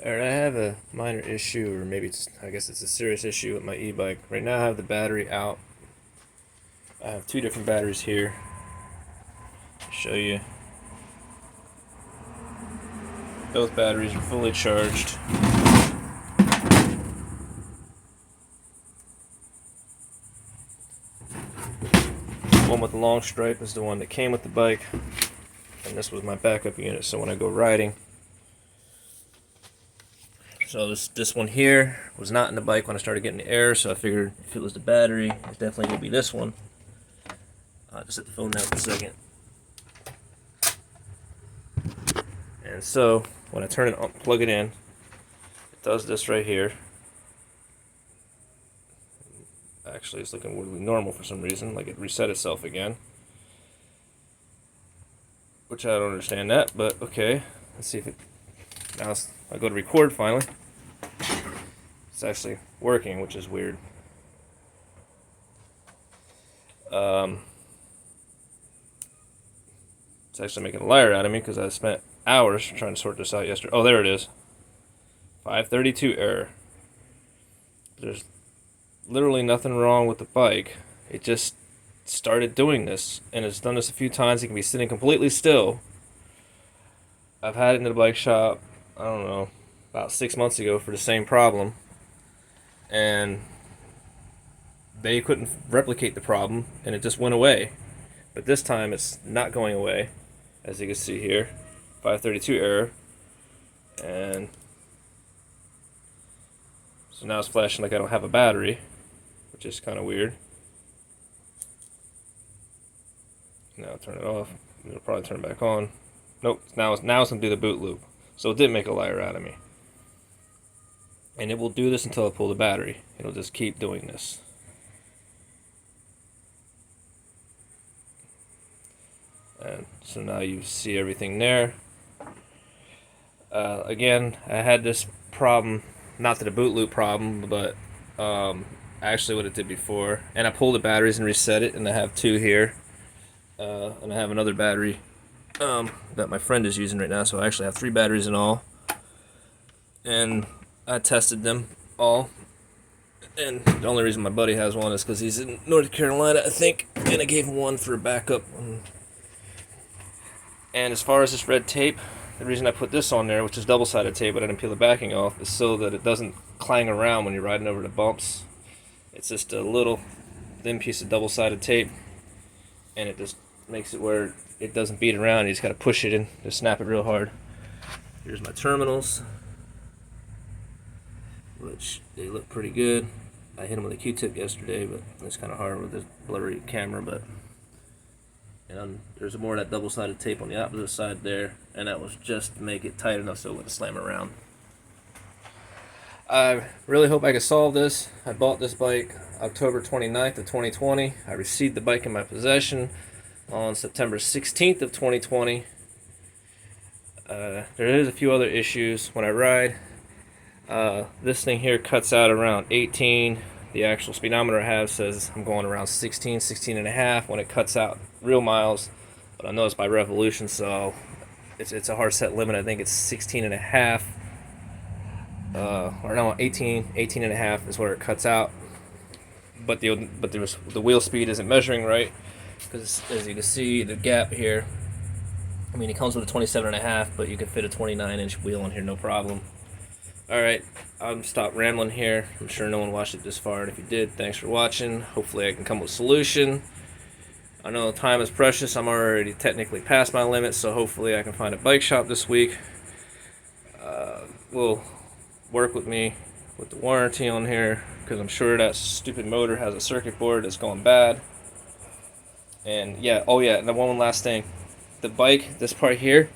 Alright, I have a minor issue, or maybe I guess it's a serious issue with my e-bike. Right now I have the battery out. I have two different batteries here. I'll show you. Both batteries are fully charged. The one with the long stripe is the one that came with the bike, and this was my backup unit, so when I go riding. So this one here was not in the bike when I started getting the error, so I figured if it was the battery, it's definitely going to be this one. I'll just set the phone down for a second. And so when I turn it on, plug it in, it does this right here. Actually, it's looking weirdly normal for some reason, like it reset itself again. Which I don't understand that, but okay. Let's see if it... Now I go to record finally. It's actually working, which is weird. It's actually making a liar out of me because I spent hours trying to sort this out yesterday. Oh, there it is. 532 error. There's literally nothing wrong with the bike. It just started doing this, and it's done this a few times. It can be sitting completely still. I've had it in the bike shop, I don't know, about 6 months ago for the same problem, and they couldn't replicate the problem, and it just went away. But this time it's not going away, as you can see here. 532 error, and so now it's flashing like I don't have a battery, which is kind of weird. Now I'll turn it off. It'll probably turn it back on. Nope, now it's going to do the boot loop. So it did make a liar out of me. And it will do this until I pull the battery. It'll just keep doing this. And so now you see everything there. Again, I had this problem, not the boot loop problem, but actually what it did before. And I pulled the batteries and reset it, and I have two here. And I have another battery that my friend is using right now, so I actually have 3 batteries in all. And I tested them all, and the only reason my buddy has one is because he's in North Carolina, I think, and I gave him one for a backup. And as far as this red tape, the reason I put this on there, which is double-sided tape, but I didn't peel the backing off, is so that it doesn't clang around when you're riding over the bumps. It's just a little thin piece of double-sided tape, and it just makes it where it doesn't beat around. You just got to push it in to snap it real hard. Here's my terminals, which they look pretty good. I hit them with a Q-tip yesterday, but it's kind of hard with this blurry camera. But and there's more of that double-sided tape on the opposite side there, and that was just to make it tight enough so it wouldn't slam around. I really hope I can solve this. I bought this bike October 29th of 2020. I received the bike in my possession on September 16th of 2020. There is a few other issues when I ride. This thing here cuts out around 18. The actual speedometer I have says I'm going around 16 and a half when it cuts out real miles, but I know it's by revolution, so it's a hard set limit. I think it's 16 and a half, or no, 18 and a half is where it cuts out. But the wheel speed isn't measuring right, because as you can see the gap here, I mean it comes with a 27 and a half, but you can fit a 29-inch wheel in here no problem. Alright, I'm stop rambling here. I'm sure no one watched it this far, and if you did, thanks for watching. Hopefully I can come with a solution. I know time is precious. I'm already technically past my limit, so hopefully I can find a bike shop this week. Will work with me with the warranty on here, because I'm sure that stupid motor has a circuit board that's going bad. And yeah, oh yeah, and one last thing. The bike, this part here,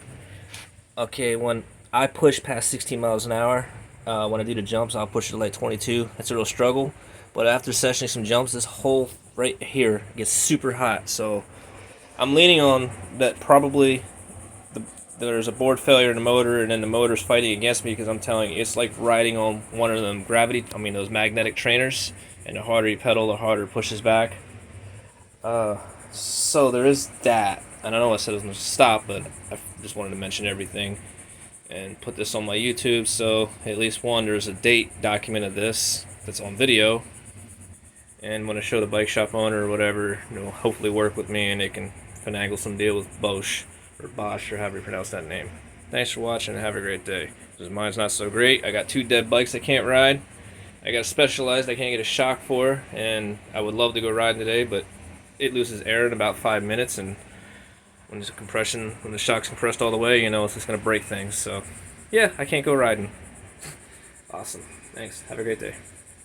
okay, when I push past 16 miles an hour, when I do the jumps, I'll push it to like 22. It's a real struggle. But after sessioning some jumps, this hole right here gets super hot. So I'm leaning on that probably there's a board failure in the motor, and then the motor's fighting against me, because I'm telling you, it's like riding on one of them those magnetic trainers, and the harder you pedal, the harder it pushes back. So there is that. And I know I said it was going to stop, but I just wanted to mention everything. and put this on my YouTube, so at least one, there's a date document of this that's on video. And when I show the bike shop owner or whatever, they'll hopefully work with me and they can finagle some deal with Bosch or Bosch or however you pronounce that name. Thanks for watching and have a great day. Because mine's not so great. I got 2 dead bikes I can't ride. I got a Specialized I can't get a shock for, and I would love to go riding today, but it loses air in about 5 minutes, and when the shock's compressed all the way, you know, it's just gonna break things. So yeah, I can't go riding. Awesome. Thanks. Have a great day.